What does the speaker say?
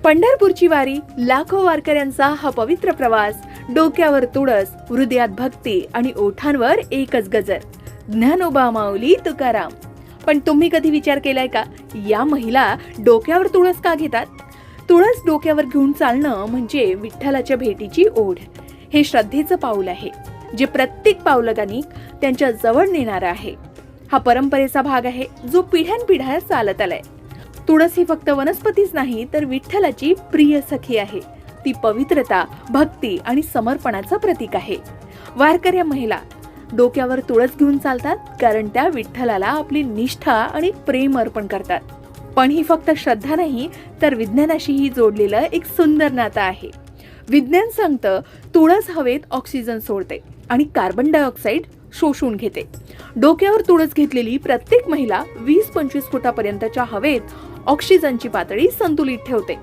पंढरपूरची वारी, लाखो वारकऱ्यांचा हा पवित्र प्रवास, डोक्यावर तुळस, हृदयात भक्ती आणि ओठांवर एकच गजर, ज्ञानोबा माऊली तुकाराम. पण तुम्ही कधी विचार केलाय का, या महिला डोक्यावर तुळस का घेतात? तुळस डोक्यावर घेऊन चालणं म्हणजे विठ्ठलाच्या भेटीची ओढ. हे श्रद्धेचं पाऊल आहे, जे प्रत्येक पावलगानी त्यांच्या जवळ नेणारं आहे. हा परंपरेचा भाग आहे, जो पिढ्यानपिढ्या चालत आलाय. तुळस ही फक्त वनस्पतीच नाही, तर विठ्ठलाची प्रिय सखी आहे. ती पवित्रता, भक्ती आणि समर्पणाचं प्रतीक आहे. वारकऱ्या महिला डोक्यावर तुळस घेऊन चालतात, कारण त्या विठ्ठलाला आपली निष्ठा आणि प्रेम अर्पण करतात. पण ही फक्त श्रद्धा नाही, तर विज्ञानाशीही जोडलेलं एक सुंदर नातं आहे. विज्ञान सांगतं, तुळस हवेत ऑक्सिजन सोडते आणि कार्बन डायऑक्साईड शोषून घेते. डोक्यावर तुळस घेतलेली प्रत्येक महिला 20-25 फुटापर्यंतच्या हवेत ऑक्सिजनची पातळी संतुलित ठेवते.